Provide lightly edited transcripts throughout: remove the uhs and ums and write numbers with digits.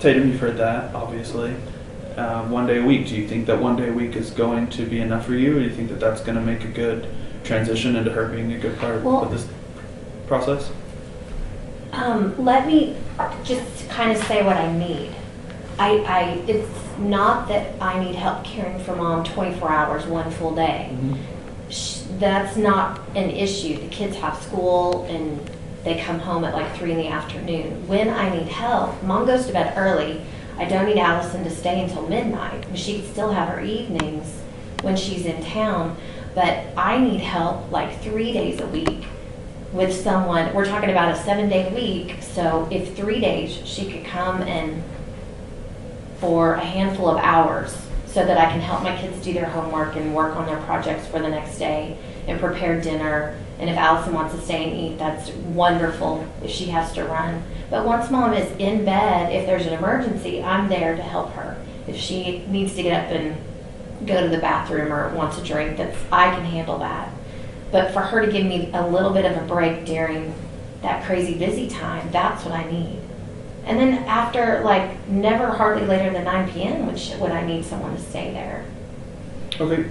Tatum, you've heard that, obviously. 1 day a week, do you think that 1 day a week is going to be enough for you, or do you think that that's going to make a good transition into her being a good part of this process? Let me just kind of say what I need. It's not that I need help caring for mom 24 hours, one full day. Mm-hmm. That's not an issue. The kids have school and they come home at like 3 in the afternoon. When I need help, mom goes to bed early. I don't need Allison to stay until midnight. She can still have her evenings when she's in town, but I need help like 3 days a week with someone. We're talking about a 7-day week, so if 3 days she could come and for a handful of hours so that I can help my kids do their homework and work on their projects for the next day and prepare dinner. And if Allison wants to stay and eat, that's wonderful if she has to run. But once mom is in bed, if there's an emergency, I'm there to help her. If she needs to get up and go to the bathroom or wants a drink, I can handle that. But for her to give me a little bit of a break during that crazy busy time, that's what I need. And then after, like, never hardly later than 9 p.m. would I need someone to stay there. Okay,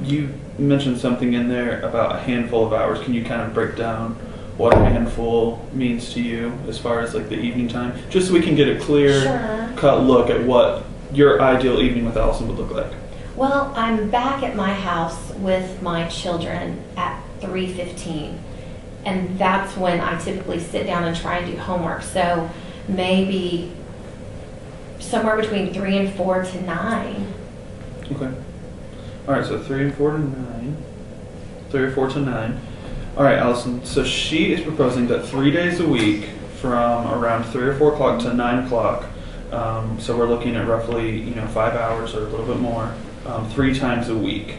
you mentioned something in there about a handful of hours. Can you kind of break down what a handful means to you as far as like the evening time? Just so we can get a clear cut look at what your ideal evening with Allison would look like. Well, I'm back at my house with my children at 3:15, and that's when I typically sit down and try and do homework. So maybe somewhere between 3 and 4 to 9. Okay. All right, so 3 and 4 to 9. 3 or 4 to 9. All right, Allison. So she is proposing that 3 days a week, from around 3 or 4 o'clock to 9 o'clock. So we're looking at roughly 5 hours or a little bit more, 3 times a week.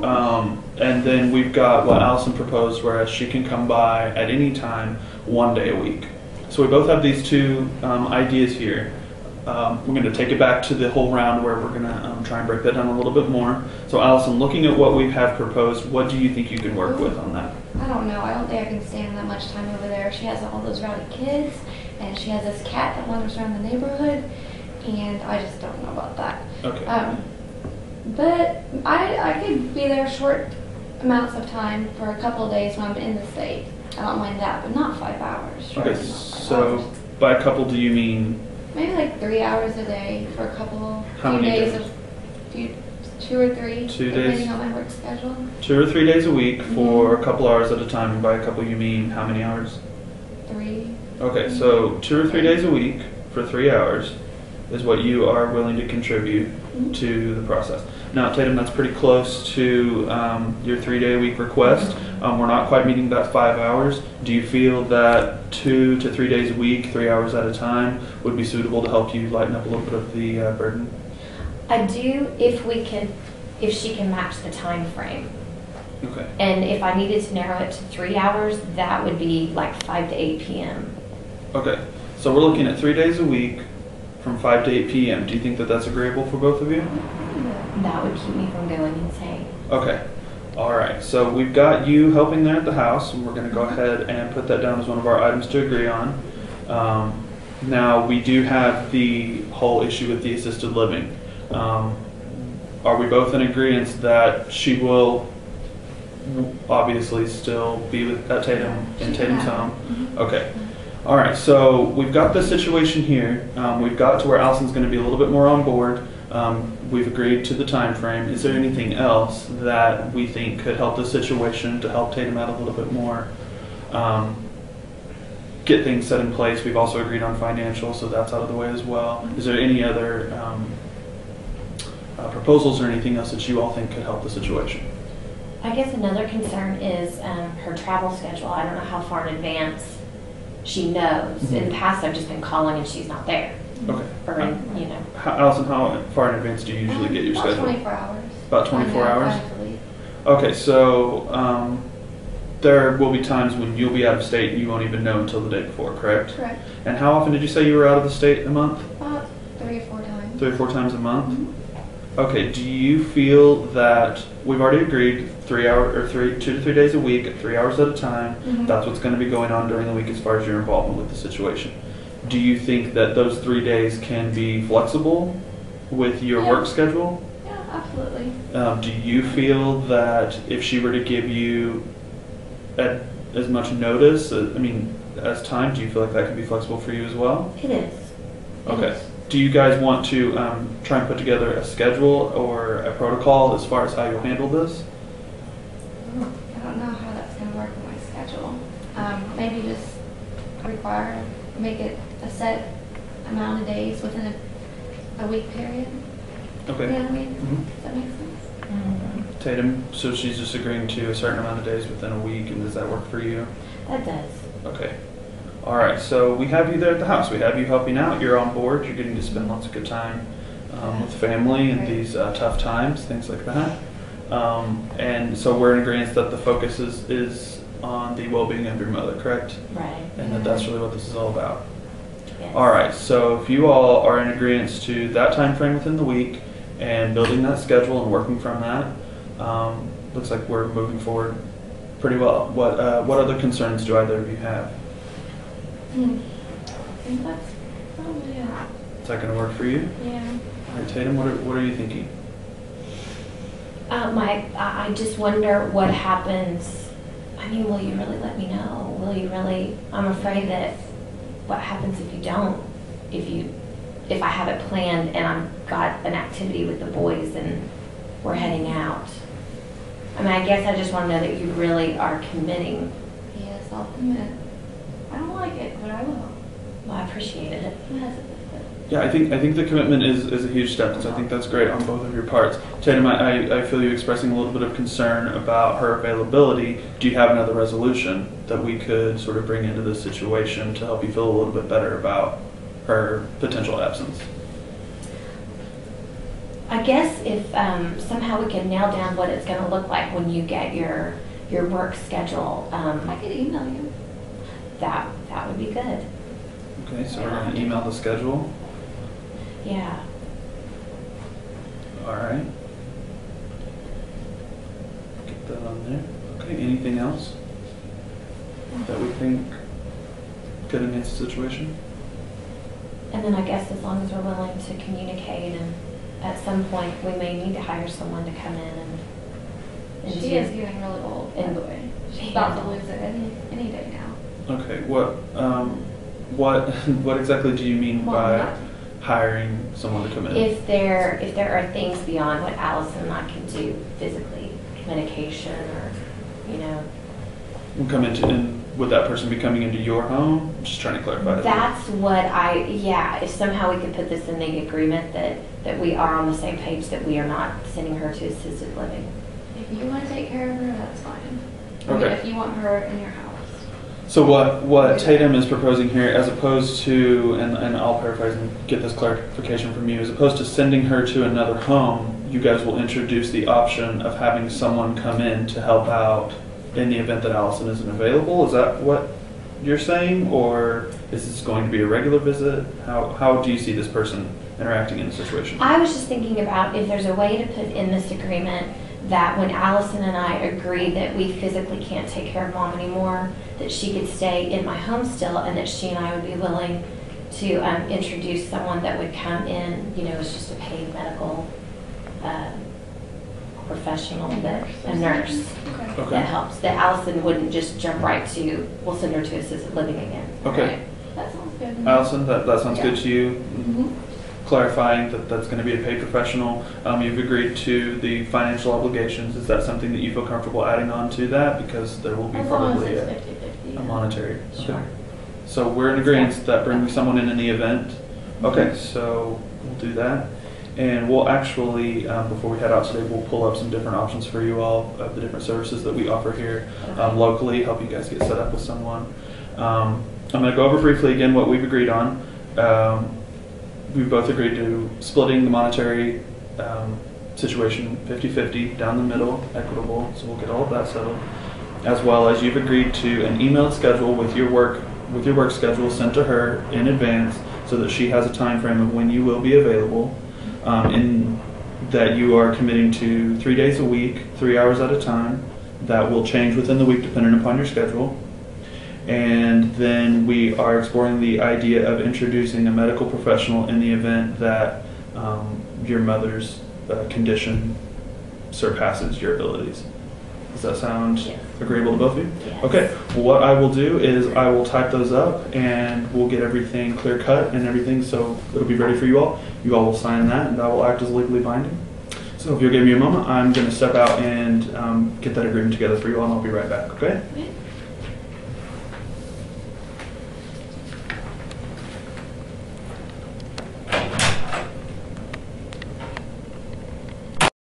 And then we've got what Allison proposed, whereas she can come by at any time 1 day a week. So we both have these two ideas here. We're going to take it back to the whole round where we're going to try and break that down a little bit more. So Allison, looking at what we have proposed, what do you think you can work with on that? I don't know. I don't think I can stand that much time over there. She has all those rowdy kids, and she has this cat that wanders around the neighborhood, and I just don't know about that. Okay. But I could be there short amounts of time for a couple of days when I'm in the state. I don't mind that, but not 5 hours. Okay, so by a couple, do you mean? Maybe like 3 hours a day for a couple, How many days? of 2 or 3, 2 days. depending on my work schedule. 2 or 3 days a week for a couple hours at a time. And by a couple, you mean how many hours? 3. Okay, so 2 or 3 days a week for 3 hours is what you are willing to contribute to the process. Now, Tatum, that's pretty close to your 3 day a week request. We're not quite meeting that 5 hours. Do you feel that 2 to 3 days a week, 3 hours at a time, would be suitable to help you lighten up a little bit of the burden? I do, if she can match the time frame. Okay. And if I needed to narrow it to 3 hours, that would be like 5 to 8 p.m. Okay, so we're looking at 3 days a week from 5 to 8 p.m. Do you think that that's agreeable for both of you? That would keep me from going insane. Okay. All right. So we've got you helping there at the house, and we're going to go ahead and put that down as one of our items to agree on. Now, we do have the whole issue with the assisted living. Are we both in agreement that she will obviously still be at Tatum in Tatum's home? Okay. All right. So we've got this situation here. We've got to where Allison's going to be a little bit more on board. We've agreed to the time frame. Is there anything else that we think could help the situation to help Tatum out a little bit more? Get things set in place. We've also agreed on financial, so that's out of the way as well. Is there any other proposals or anything else that you all think could help the situation? I guess another concern is her travel schedule. I don't know how far in advance she knows. Mm-hmm. In the past, I've just been calling and she's not there. Okay. Or, Allison, how far in advance do you usually get your schedule? 24 hours. About 24 hours? I believe. Okay, so there will be times when you'll be out of state and you won't even know until the day before, correct? Correct. And how often did you say you were out of the state a month? About 3 or 4 times. 3 or 4 times a month? Mm-hmm. Okay, do you feel that we've already agreed 2 to 3 days a week, 3 hours at a time, Mm-hmm. that's what's going to be going on during the week as far as your involvement with the situation. Do you think that those 3 days can be flexible with your Yeah. work schedule? Yeah, absolutely. Do you feel that if she were to give you as much notice, as time, do you feel like that could be flexible for you as well? It is. It Okay. is. Do you guys want to try and put together a schedule or a protocol as far as how you'll handle this? I don't know how that's gonna work with my schedule. Maybe just make it a set amount of days within a week period. Okay. You know what I mean? Mhm. Does that make sense? Mhm. Tatum, so she's just agreeing to a certain amount of days within a week, and does that work for you? That does. Okay. All right, so we have you there at the house. We have you helping out. You're on board. You're getting to spend lots of good time with family in these tough times, things like that. And so we're in agreement that the focus is on the well-being of your mother, correct? Right. And that's really what this is all about. Yes. All right, so if you all are in agreement to that time frame within the week and building that schedule and working from that, looks like we're moving forward pretty well. What other concerns do either of you have? I think that's probably it. Is that going to work for you? Yeah. All right, Tatum, what are you thinking? I just wonder what happens. I mean, will you really let me know? Will you really? I'm afraid that what happens if you don't? If I have it planned and I've got an activity with the boys and we're heading out. I mean, I guess I just want to know that you really are committing. Yes, I'll commit. I don't like it, but I will. Well, I appreciate it. Yes. Yeah, I think the commitment is a huge step, so I think that's great on both of your parts. Tatum, I feel you expressing a little bit of concern about her availability. Do you have another resolution that we could sort of bring into this situation to help you feel a little bit better about her potential absence? I guess if somehow we can nail down what it's going to look like when you get your work schedule, I could email you. that would be good. Okay, so we're going to email the schedule. Yeah. All right. Get that on there. Okay, anything else that we think could enhance the situation? And then I guess as long as we're willing to communicate, and at some point we may need to hire someone to come in and She do- is getting really old, by the way. She's about to lose it any day now. Okay, what exactly do you mean Well, by not- hiring someone to come in? If there are things beyond what Allison and I can do physically, medication or, Will come into, and would that person be coming into your home? Just trying to clarify that. that's what if somehow we could put this in the agreement that we are on the same page, that we are not sending her to assisted living. If you want to take care of her, that's fine. I mean, Okay. if you want her in your house. So what Tatum is proposing here, as opposed to, and I'll paraphrase and get this clarification from you, as opposed to sending her to another home, you guys will introduce the option of having someone come in to help out in the event that Allison isn't available. Is that what you're saying, or is this going to be a regular visit? How do you see this person interacting in the situation? I was just thinking about if there's a way to put in this agreement that when Allison and I agree that we physically can't take care of Mom anymore, that she could stay in my home still, and that she and I would be willing to introduce someone that would come in, as just a paid medical professional, a nurse Okay. Okay. that helps. That Allison wouldn't just jump right to, we'll send her to assisted living again. Okay. That sounds good. Allison, that sounds good Yeah. to you? Mhm. Clarifying that that's going to be a paid professional. You've agreed to the financial obligations. Is that something that you feel comfortable adding on to that? Because there will be As long as probably it's a 50-50. monetary. Sure. So we're in agreement that bringing someone in the event. Okay, so we'll do that. And we'll actually, before we head out today, we'll pull up some different options for you all of the different services that we offer here locally, help you guys get set up with someone. I'm going to go over briefly again what we've agreed on. We've both agreed to splitting the monetary situation 50-50 down the middle, equitable, so we'll get all of that settled. As well as you've agreed to an emailed schedule with your work schedule sent to her in advance so that she has a time frame of when you will be available. In that you are committing to 3 days a week, 3 hours at a time. That will change within the week depending upon your schedule. And then we are exploring the idea of introducing a medical professional in the event that your mother's condition surpasses your abilities. Does that sound Yes. agreeable to both of you? Yes. Okay. Well, what I will do is I will type those up and we'll get everything clear cut and everything, so it'll be ready for you all. You all will sign that, and that will act as legally binding. So if you'll give me a moment, I'm going to step out and get that agreement together for you all, and I'll be right back. Okay? Okay.